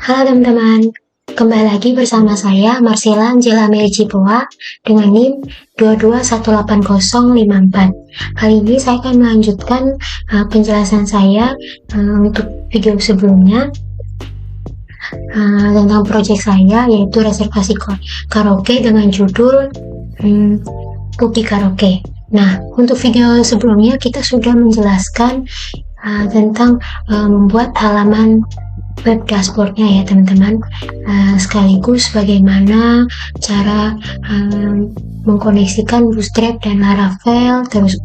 Halo teman-teman, kembali lagi bersama saya Marcella Angela Mary Cipoa dengan NIM 22188054. Kali ini saya akan melanjutkan penjelasan saya untuk video sebelumnya tentang proyek saya, yaitu reservasi karaoke dengan judul Cookie Karaoke. Nah, untuk video sebelumnya kita sudah menjelaskan tentang membuat halaman web dashboardnya ya teman-teman, sekaligus bagaimana cara mengkoneksikan Bootstrap dan Laravel, terus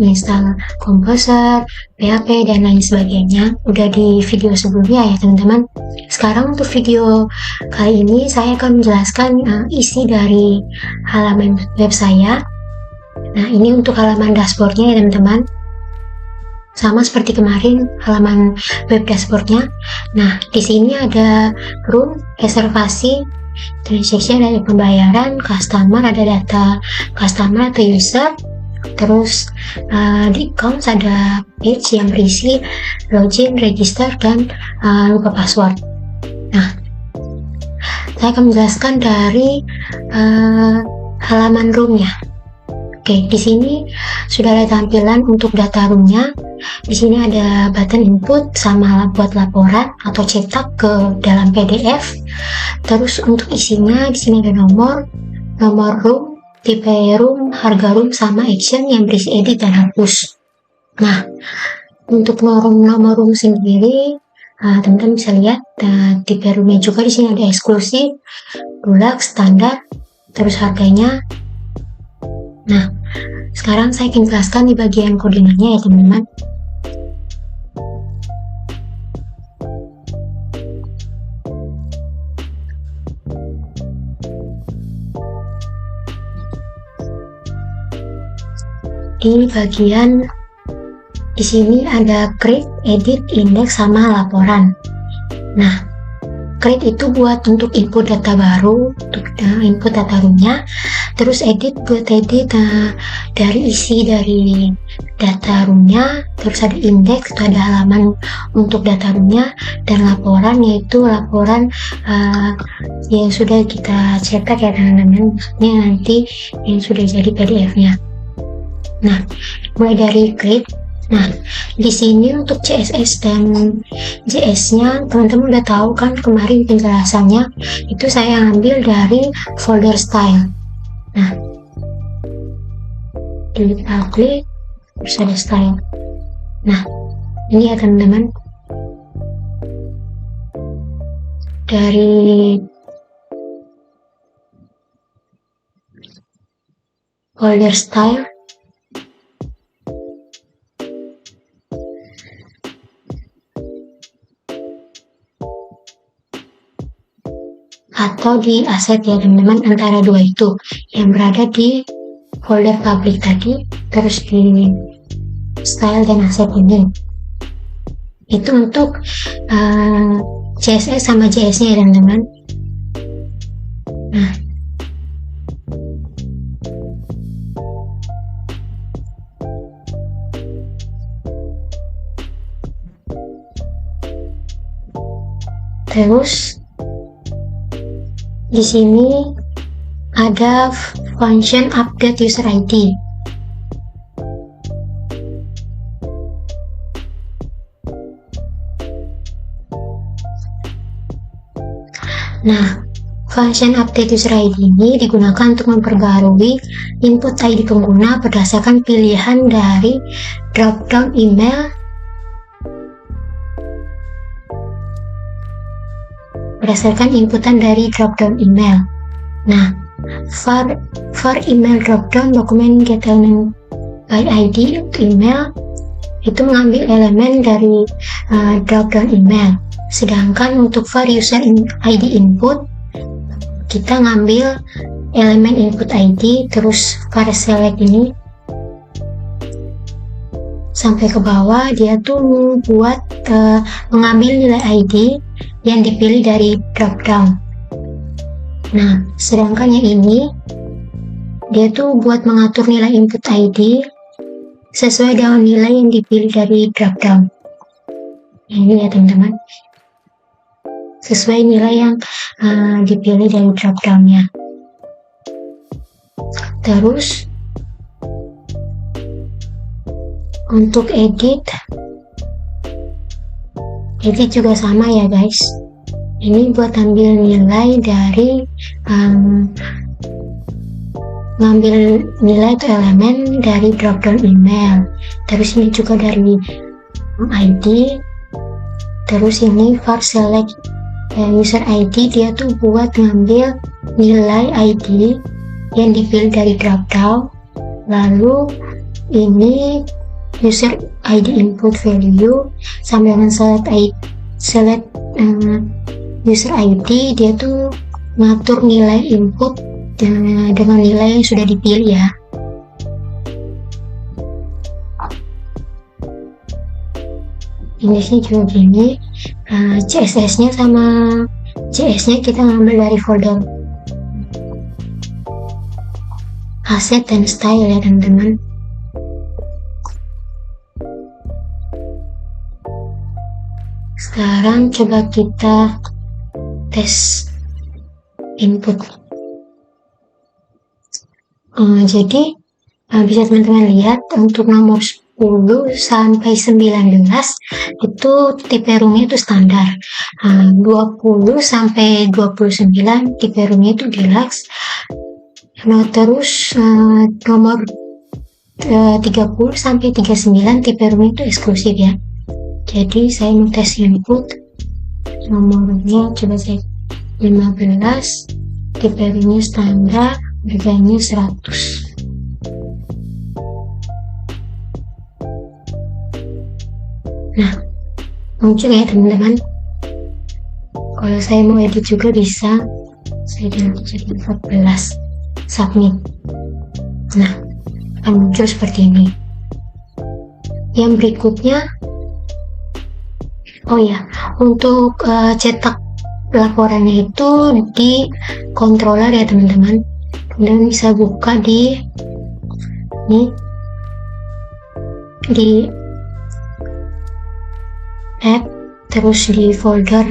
install Composer, PHP dan lain sebagainya. Udah di video sebelumnya ya teman-teman. Sekarang untuk video kali ini saya akan menjelaskan isi dari halaman web saya. Nah, ini untuk halaman dashboardnya ya teman-teman. Sama seperti kemarin halaman web dashboardnya. Nah, di sini ada room, reservasi, transaction, ada pembayaran, customer, ada data customer atau user. Terus di accounts ada page yang berisi login, register, dan lupa password. Nah, saya akan menjelaskan dari halaman roomnya. Oke, di sini sudah ada tampilan untuk data roomnya. Di sini ada button input sama buat laporan atau cetak ke dalam PDF. Terus untuk isinya di sini ada nomor room, tipe room, harga room, sama action yang berisi edit dan hapus. Nah, untuk nomor room sendiri, teman-teman bisa lihat tipe roomnya juga. Di sini ada eksklusif, deluxe, standar, terus harganya. Nah, sekarang saya akan jelaskan di bagian koordinatnya ya teman-teman. Di bagian di sini ada create, edit, index, sama laporan. Nah, create itu buat untuk input data baru, untuk input data roomnya. Terus edit buat edit dari isi dari data roomnya. Terus ada index, itu ada halaman untuk data roomnya. Dan laporan, yaitu laporan yang sudah kita cetak ya teman-teman, maksudnya nanti yang sudah jadi PDF-nya. Nah, mulai dari create. Nah, di sini untuk CSS dan JS-nya teman-teman udah tahu kan kemarin penjelasannya, itu saya ambil dari folder style. Nah, kita klik, terus ada style. Nah, ini ya teman-teman, dari folder style atau di aset ya teman-teman, antara dua itu yang berada di folder public tadi, terus di style dan aset ini itu untuk CSS sama JS nya ya teman-teman. Nah, terus di sini ada function update user ID. Nah, function update user ID ini digunakan untuk memperbarui input ID pengguna berdasarkan pilihan dari drop-down email berdasarkan inputan dari drop-down email. Nah, for email drop-down dokumen get element by ID untuk email itu mengambil elemen dari drop-down email. Sedangkan untuk for user ID input kita ngambil elemen input ID, terus for select ini sampai ke bawah dia tuh buat mengambil nilai ID yang dipilih dari drop down. Nah, sedangkan yang ini dia tuh buat mengatur nilai input ID sesuai dengan nilai yang dipilih dari drop down. Ini ya teman-teman. sesuai nilai yang dipilih dari drop down-nya. Terus untuk edit juga sama ya guys. Ini buat ambil nilai dari ngambil nilai atau elemen dari drop down email. Terus ini juga dari ID. Terus ini for select user ID, dia tuh buat ngambil nilai ID yang dipilih dari drop down. Lalu ini user ID input value sama dengan select user ID, dia tuh ngatur nilai input dengan nilai yang sudah dipilih ya. Indeksnya juga gini, CSS-nya sama JS-nya kita ngambil dari folder asset dan style ya teman-teman. Sekarang coba kita tes input. Jadi bisa teman-teman lihat untuk nomor 10 sampai 19 itu tipe roomnya itu standar. 20 sampai 29 tipe roomnya itu deluxe. Nah terus nomor 30 sampai 39 tipe roomnya itu eksklusif ya. Jadi saya mau tes input nomornya, coba saya 15, tipe roomnya standar, harganya 100. Nah, muncul ya teman-teman. Kalau saya mau edit juga bisa, saya ganti jadi 14, submit. Nah, akan muncul seperti ini. Yang berikutnya, oh ya, untuk cetak laporannya itu di controller ya teman-teman. Kemudian bisa buka di app, terus di folder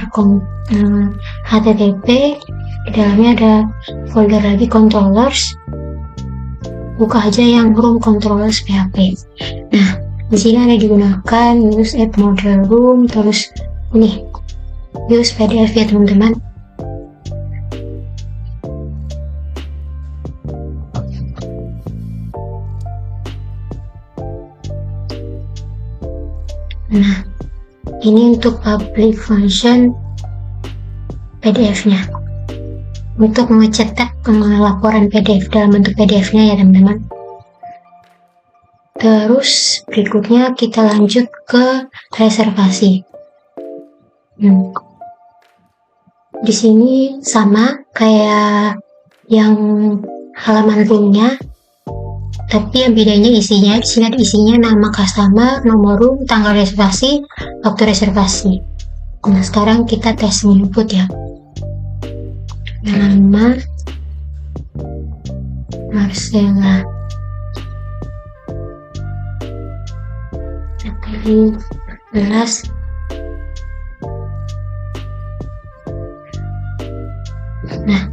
HTTP, di dalamnya ada folder lagi controllers. Buka aja yang room controllers PHP. Nah, di sini ada digunakan use app model room, terus ini use PDF ya teman-teman. Nah, ini untuk public function PDF-nya. Untuk mencetak laporan PDF dalam bentuk PDF-nya ya teman-teman. Terus berikutnya kita lanjut ke reservasi. Di sini sama kayak yang halaman roomnya, tapi yang bedanya isinya. Di sini ada isinya nama customer, nomor room, tanggal reservasi, waktu reservasi. Nah sekarang kita tes input ya. Nama Marcella, pilih 11. Nah,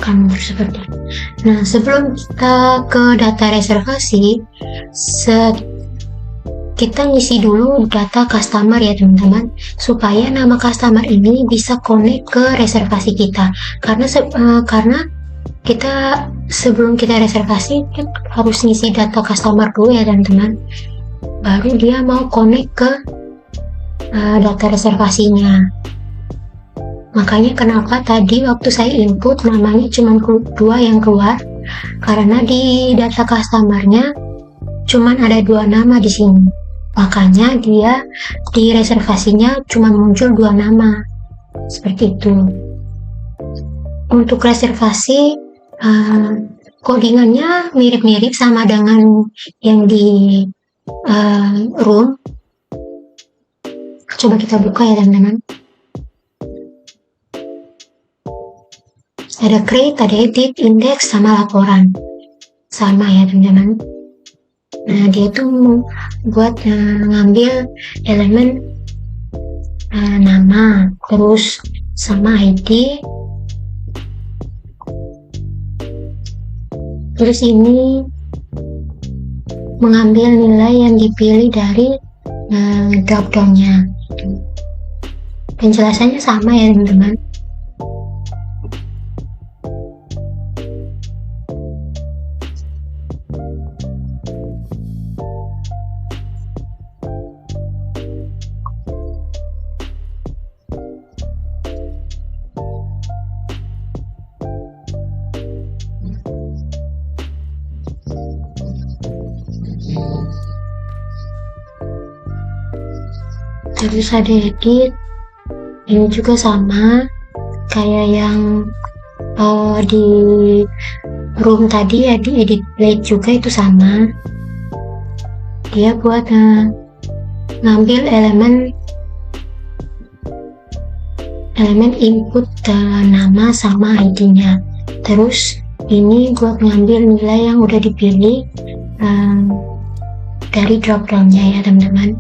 akan seperti ini. Nah, sebelum kita ke data reservasi, kita ngisi dulu data customer ya teman-teman, supaya nama customer ini bisa connect ke reservasi kita. Karena kita sebelum kita reservasi kita harus ngisi data customer dulu ya teman-teman, baru dia mau connect ke data reservasinya. Makanya kenapa tadi waktu saya input namanya cuma 2 yang keluar, karena di data customernya cuma ada 2 nama di sini. Makanya dia di reservasinya cuma muncul 2 nama. Seperti itu. Untuk reservasi codingannya mirip-mirip sama dengan yang di room. Coba kita buka ya teman-teman. Ada create, ada edit, index, sama laporan. Sama ya teman-teman. Nah dia tuh buat ngambil elemen nama, terus sama ID. Terus ini mengambil nilai yang dipilih dari drop down-nya. Penjelasannya sama ya teman-teman. Terus ada edit, ini juga sama kayak yang di room tadi ya, di edit blade juga itu sama. Dia buat ngambil elemen input nama sama ID-nya. Terus ini buat ngambil nilai yang udah dipilih dari drop down-nya ya teman-teman.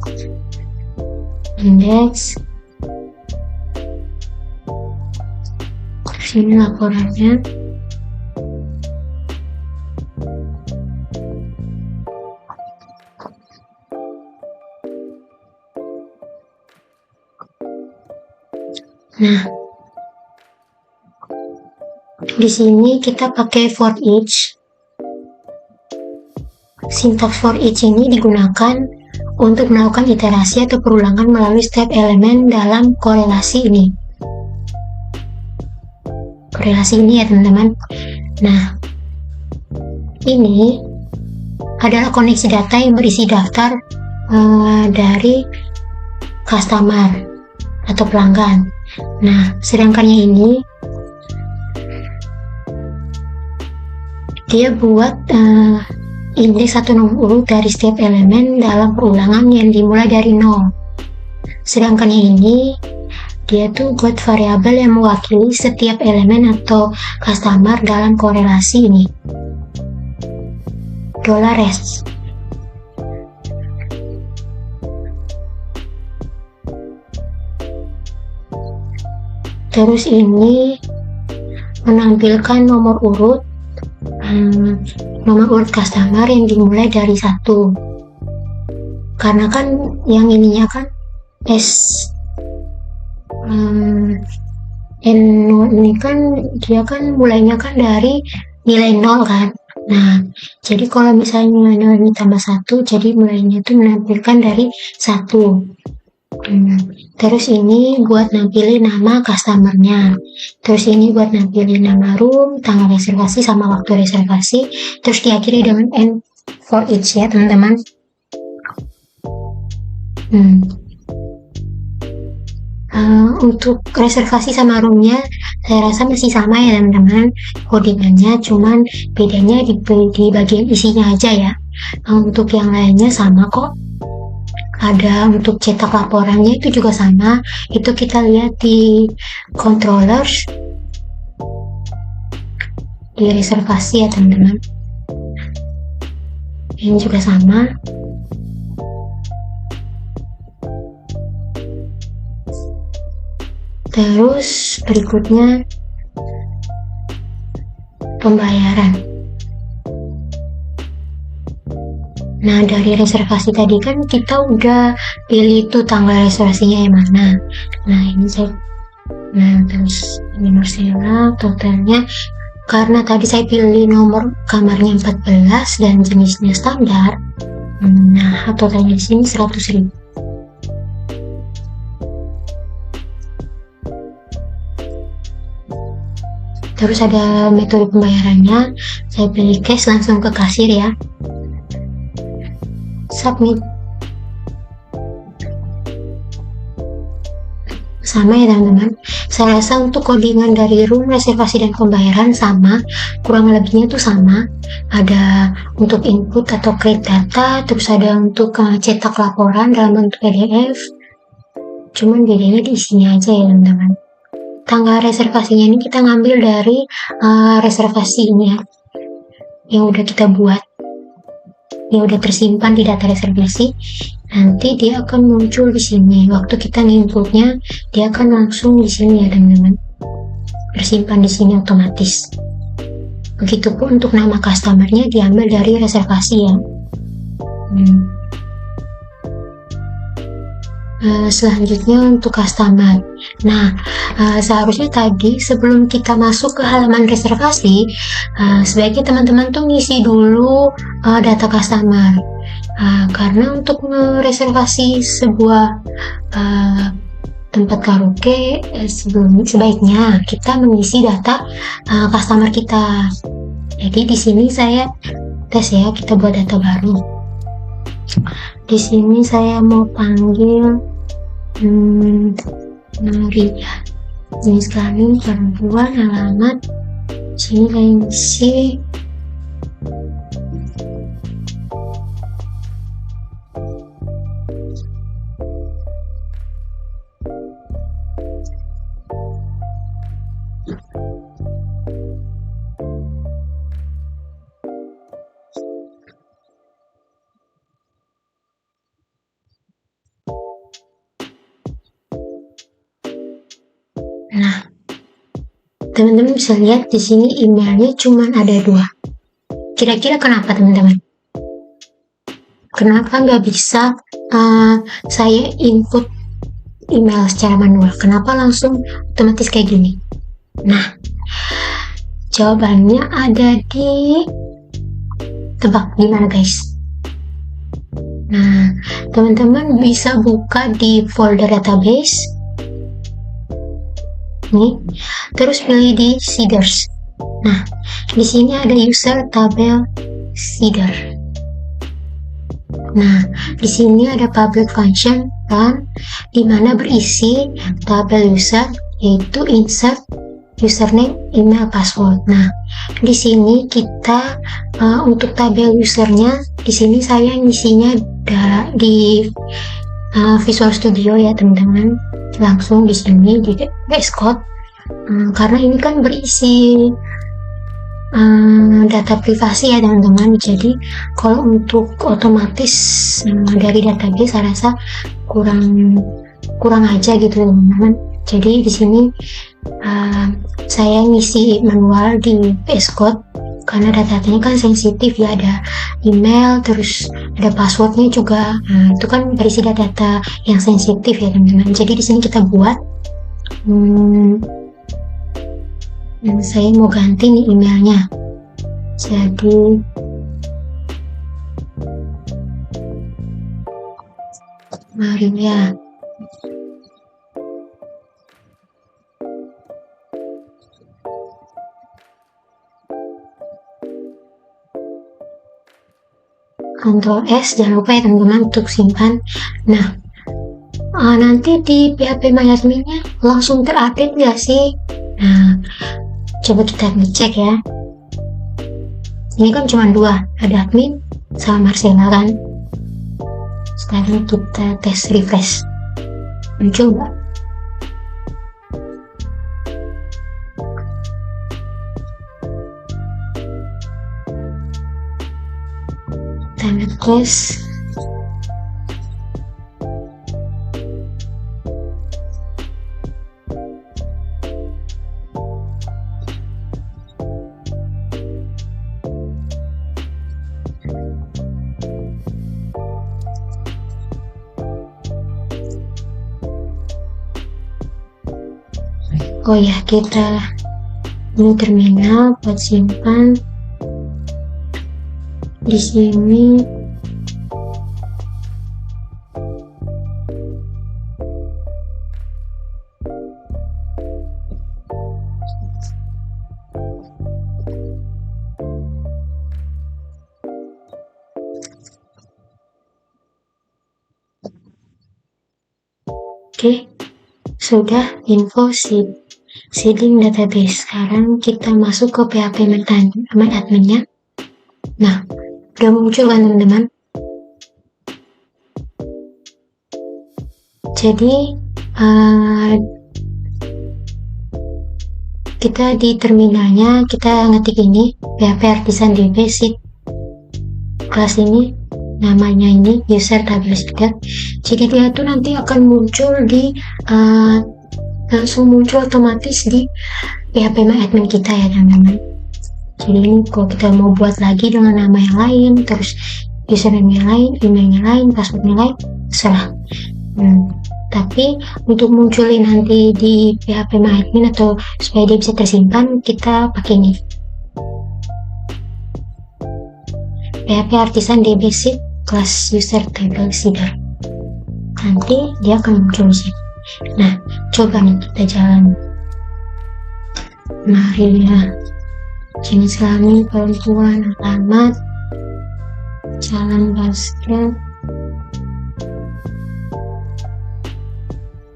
Index, terus ini laporannya. Nah, di sini kita pakai for each. Sintaks for each ini digunakan untuk melakukan iterasi atau perulangan melalui step elemen dalam korelasi ini. Korelasi ini ya teman-teman. Nah, ini adalah koneksi data yang berisi daftar dari customer atau pelanggan. Nah, sedangkan yang ini dia buat indeks atau nomor urut dari setiap elemen dalam perulangan yang dimulai dari 0. Sedangkan yang ini dia tuh buat variabel yang mewakili setiap elemen atau customer dalam korelasi ini. $s. Terus ini menampilkan nomor urut customer yang dimulai dari 1, karena kan yang ininya kan N0 ini kan dia kan mulainya kan dari nilai 0 kan. Nah, jadi kalau misalnya nilai 0 ini tambah 1, jadi mulainya itu menampilkan dari 1. Terus ini buat nampilin nama customernya. Terus ini buat nampilin nama room, tanggal reservasi sama waktu reservasi. Terus diakhiri dengan N for each ya teman-teman. Untuk reservasi sama roomnya saya rasa masih sama ya teman-teman, codingannya, cuman bedanya di bagian isinya aja ya. Untuk yang lainnya sama kok. Ada untuk cetak laporannya itu juga sama, itu kita lihat di controllers di reservasi ya teman-teman. Ini juga sama. Terus berikutnya pembayaran. Nah, dari reservasi tadi kan kita udah pilih tuh tanggal reservasinya yang mana. Nah, ini saya terus ini Marcella, totalnya karena tadi saya pilih nomor kamarnya 14 dan jenisnya standar. Nah, totalnya di sini 100.000. Terus ada metode pembayarannya, saya pilih cash, langsung ke kasir ya. Submit. Sama ya teman-teman, saya rasa untuk codingan dari room, reservasi, dan pembayaran sama, kurang lebihnya tuh sama. Ada untuk input atau create data, terus ada untuk cetak laporan dalam bentuk PDF, cuman bedanya di isinya aja ya teman-teman. Tanggal reservasinya ini kita ngambil dari reservasinya yang udah kita buat, yang udah tersimpan di data reservasi. nanti dia akan muncul di sini. Waktu kita nginputnya, dia akan langsung di sini ya teman-teman, tersimpan di sini otomatis. Begitupun untuk nama customernya diambil dari reservasi ya. Selanjutnya untuk customer. Nah, seharusnya tadi sebelum kita masuk ke halaman reservasi, sebaiknya teman-teman tuh ngisi dulu data customer. Karena untuk mereservasi sebuah tempat karaoke, sebaiknya kita mengisi data customer kita. Jadi di sini saya tes ya, kita buat data baru. Di sini saya mau panggil Maria. Ini sekali perempuan, alamat. Sini saya isi Nah, teman-teman bisa lihat di sini emailnya cuma ada 2. Kira-kira kenapa teman-teman? Kenapa nggak bisa saya input email secara manual? Kenapa langsung otomatis kayak gini? Nah, jawabannya ada di tebak gimana guys? Nah, teman-teman bisa buka di folder database. Nih, terus pilih di seeders. Nah, di sini ada user tabel seeder. Nah, di sini ada public function kan, dimana berisi tabel user, yaitu insert username, email, password. Nah, di sini kita untuk tabel usernya, di sini saya ngisinya di Visual Studio ya teman-teman, langsung di sini di VS Code, karena ini kan berisi data privasi ya teman-teman. Jadi kalau untuk otomatis dari database saya rasa kurang aja gitu teman-teman. Jadi di sini saya ngisi manual di VS Code karena datanya kan sensitif ya, ada email, terus ada passwordnya juga. Itu kan berisi data yang sensitif ya teman-teman. Jadi di sini kita buat dan saya mau ganti nih emailnya, jadi Maria. Ctrl S, jangan lupa ya teman-teman untuk simpan. Nah, nanti di PHP MyAdmin-nya langsung terupdate nggak sih? Nah, coba kita ngecek ya. Ini kan cuma 2, ada admin sama Marcella kan. Sekarang kita tes refresh, muncul nggak? Kita ngetes. Oh ya, kita ini terminal buat simpan di sini. Oke, sudah info seeding database. Sekarang kita masuk ke PHP MyAdmin-nya. Nah, udah muncul kan teman-teman? Jadi kita di terminalnya kita ngetik ini PHP Artisan DB seed kelas ini namanya ini user tabel seeder. Jadi dia tuh nanti akan muncul di langsung muncul otomatis di PHP My Admin kita ya teman-teman. Jadi ini kalau kita mau buat lagi dengan nama yang lain, terus username yang lain, emailnya lain, passwordnya lain, terserah. Tapi untuk munculin nanti di PHP My Admin atau supaya dia bisa tersimpan, kita pakai ini, PHP Artisan DB Sheet kelas user table seeder. Nanti dia akan muncul di sini. Nah, coba nih kita jalan. Mari ya. Jenis kelamin perempuan, alamat, jalan basket,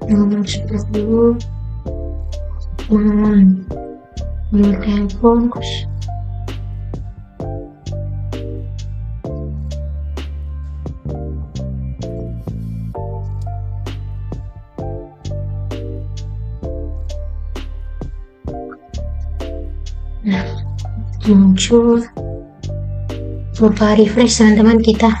nomor 10, nomor telepon, nah muncul lupa refresh teman-teman kita.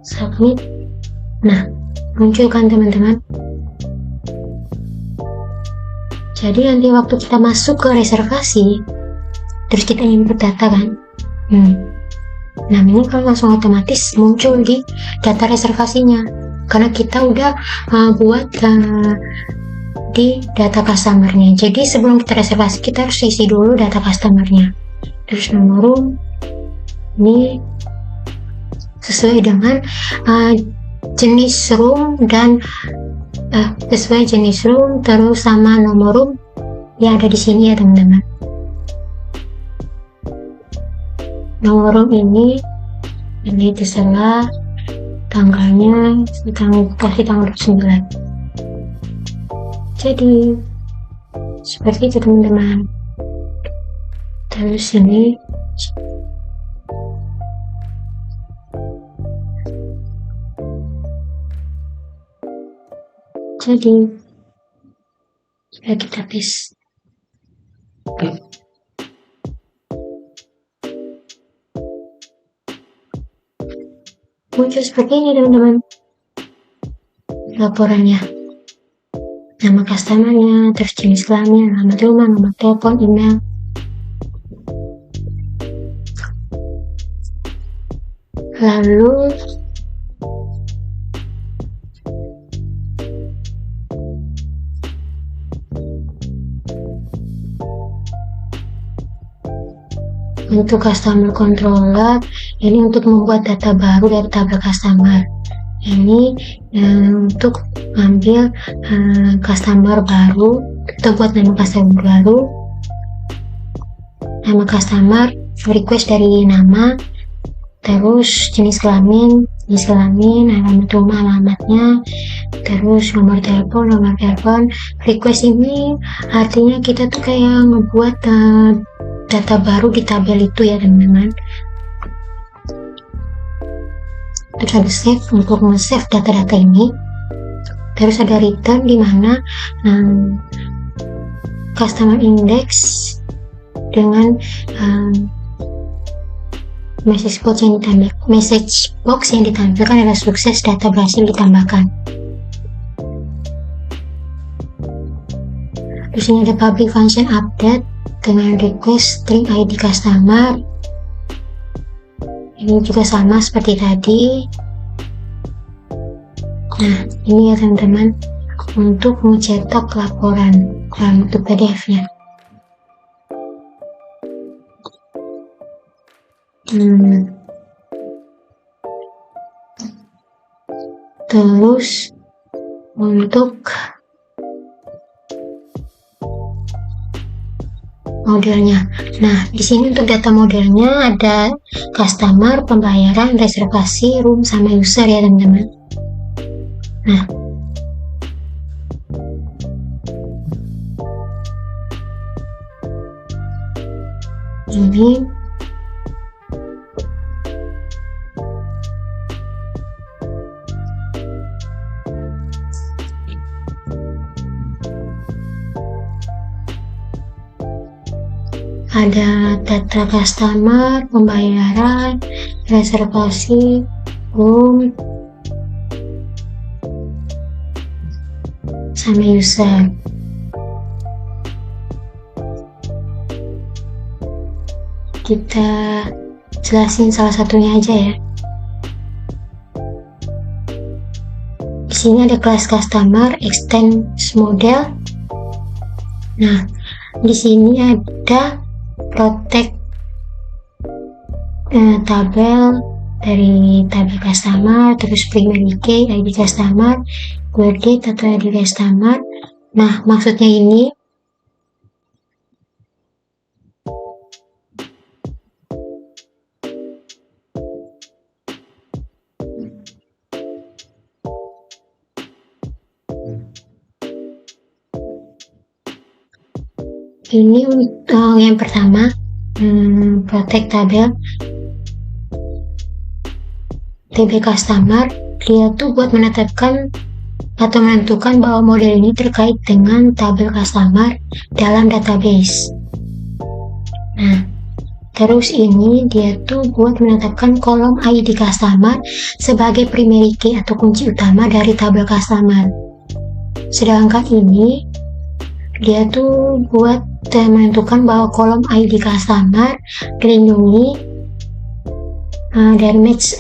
Submit. Nah, muncul kan teman-teman. Jadi nanti waktu kita masuk ke reservasi, terus kita input data kan. Nah, ini kan langsung otomatis muncul di data reservasinya, karena kita udah buat di data customernya. Jadi sebelum kita reservasi, kita harus isi dulu data customernya. Terus nomor room ini sesuai dengan jenis room dan sesuai jenis room, terus sama nomor room yang ada di sini ya teman-teman. Nomor room ini terserah tanggalnya, kasih tanggal 29. Jadi seperti itu teman-teman. Terus ini jadi kita tes. Muncul seperti ini teman-teman laporannya, nama customernya, terus jenis kelamin, alamat rumah, nomor telepon, email. Lalu untuk customer controller, ini untuk membuat data baru dari tabel customer. Ini untuk ambil customer baru, kita buat nama customer baru, nama customer, request dari nama, terus jenis kelamin, alamat rumah, alamatnya, terus nomor telepon, request. Ini artinya kita tuh kayak ngebuat data baru di tabel itu ya teman-teman. Terus ada save untuk nge-save data-data ini. Terus ada return di mana customer index dengan message box yang ditampilkan adalah sukses, data berhasil ditambahkan. Terus ini ada public function update dengan request string ID customer. Ini juga sama seperti tadi. Nah, ini ya teman-teman untuk mencetak laporan dalam bentuk PDF-nya. Terus untuk modelnya. Nah, di sini untuk data modelnya ada customer, pembayaran, reservasi, room, sama user ya teman-teman. Nah, ini ada data customer, pembayaran, reservasi, room, sama user. Kita jelasin salah satunya aja ya. Di sini ada kelas customer, extend model. Nah, di sini ada protect tabel dari tabel customer, terus primary key, ID customer, word date atau ID customer. Nah, maksudnya ini untuk yang pertama, protect tabel customer, dia tuh buat menetapkan atau menentukan bahwa model ini terkait dengan tabel customer dalam database. Nah, terus ini dia tuh buat menetapkan kolom ID customer sebagai primary key atau kunci utama dari tabel customer. Sedangkan ini dia tuh buat menentukan bahwa kolom ID customer dilindungi dari match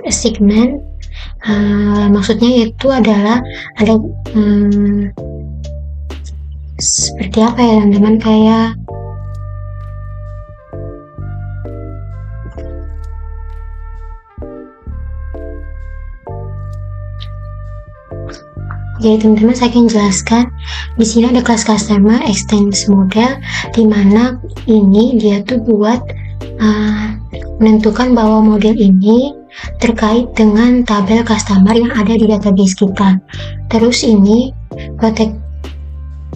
assignment. Maksudnya itu adalah ada seperti apa ya teman-teman, kayak jadi teman-teman saya akan jelaskan. Di sini ada kelas customer extend model, dimana ini dia tuh buat menentukan bahwa model ini terkait dengan tabel customer yang ada di database kita. Terus ini protect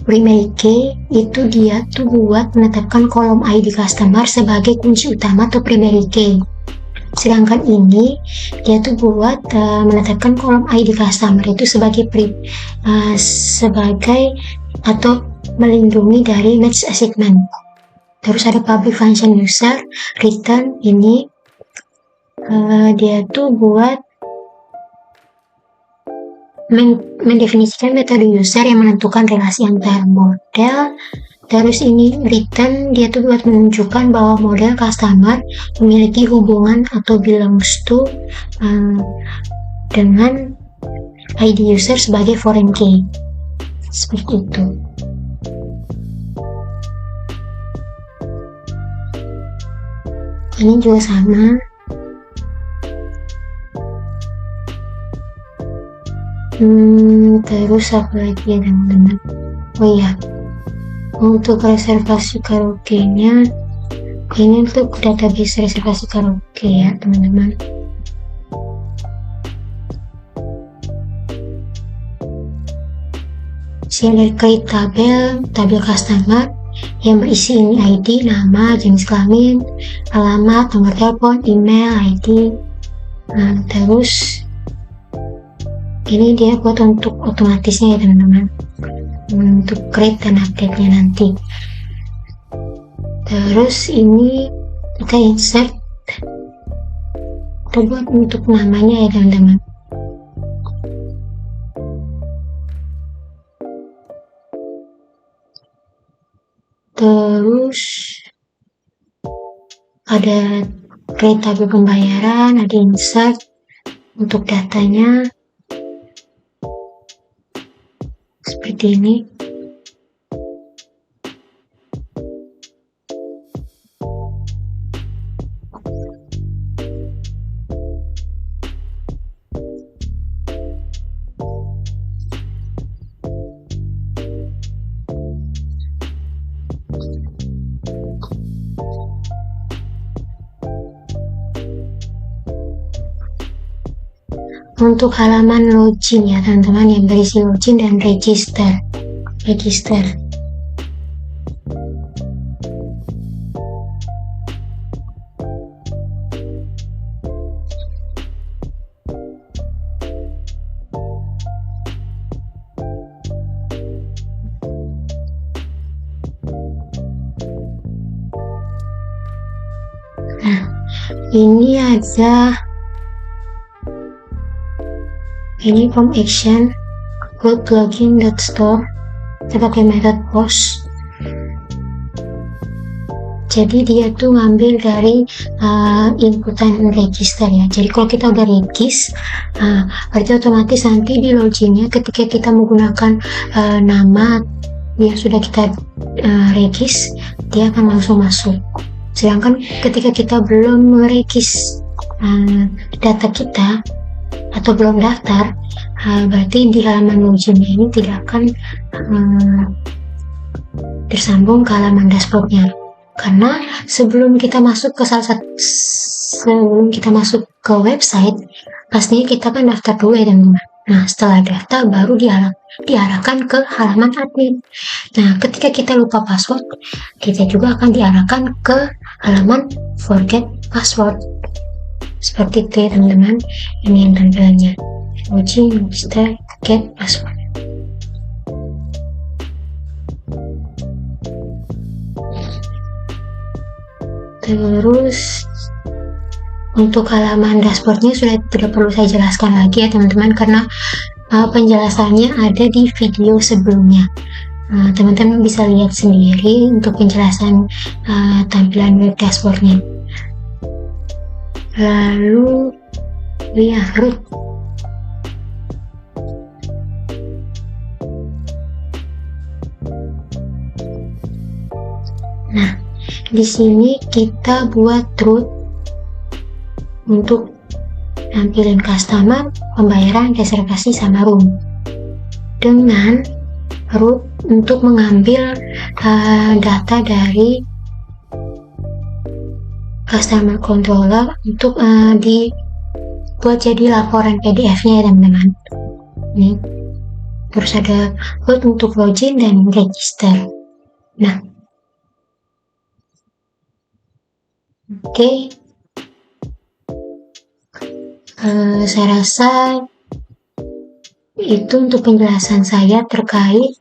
primary key, itu dia tuh buat menetapkan kolom ID customer sebagai kunci utama atau primary key. Sedangkan ini dia tuh buat menetapkan kolom ID customer itu sebagai atau melindungi dari match assignment. Terus ada public function user return, ini dia tuh buat mendefinisikan metode user yang menentukan relasi antar model. Terus ini return, dia tuh buat menunjukkan bahwa model customer memiliki hubungan atau belongs to dengan ID user sebagai foreign key. Seperti itu. Ini juga sama. Terus apa lagi ya teman-teman? Oh iya, untuk reservasi karaoke-nya, ini untuk database reservasi karaoke ya teman-teman. Sini create tabel customer yang berisi ini ID, nama, jenis kelamin, alamat, nomor telepon, email, ID. Nah, terus ini dia buat untuk otomatisnya ya teman-teman, untuk create dan update-nya nanti. Terus ini kita insert, kita buat untuk namanya ya teman-teman. Terus ada create tabel pembayaran, ada insert untuk datanya seperti ini. Untuk halaman login ya teman-teman, yang berisi login dan register. ini ada ini from action code plugin.store sebagai metode post. Jadi dia tuh ngambil dari inputan register ya. Jadi kalau kita udah regis, berarti otomatis nanti di loginnya ketika kita menggunakan nama yang sudah kita regis, dia akan langsung masuk. Sedangkan ketika kita belum meregis data kita atau belum daftar, berarti di halaman loginnya ini tidak akan tersambung ke halaman dashboardnya. Karena sebelum kita masuk ke website, pastinya kita kan daftar dulu ya teman-teman. Nah, setelah daftar baru diarahkan ke halaman admin. Nah, ketika kita lupa password, kita juga akan diarahkan ke halaman forget password. Seperti itu ya teman-teman. Ini yang tampilannya. Login, register, get password. Terus untuk halaman dashboardnya sudah tidak perlu saya jelaskan lagi ya teman-teman, karena penjelasannya ada di video sebelumnya. Teman-teman bisa lihat sendiri untuk penjelasan tampilan web dashboardnya. Lalu ya root. Nah, di sini kita buat root untuk nampilin customer, pembayaran, reservasi, sama room. Dengan root untuk mengambil data dari customer controller untuk dibuat jadi laporan PDF-nya ya teman-teman. Ini terus ada root untuk login dan register. Nah, oke. Saya rasa itu untuk penjelasan saya terkait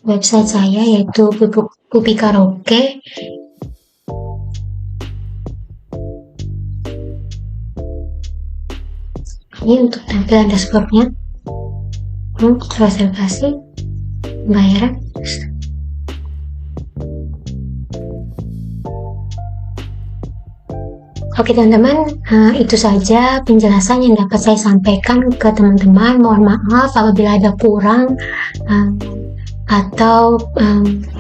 website saya, yaitu Pupi Karaoke. Ini untuk tampilan dashboardnya, reservasi, pembayaran. Oke teman-teman, itu saja penjelasan yang dapat saya sampaikan ke teman-teman. Mohon maaf apabila ada kurang atau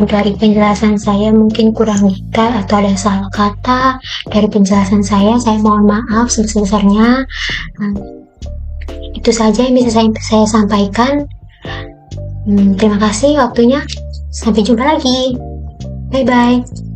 dari penjelasan saya mungkin kurang detail atau ada salah kata dari penjelasan saya mohon maaf sebesar-besarnya. Itu saja yang bisa saya sampaikan. Terima kasih waktunya. Sampai jumpa lagi. Bye-bye.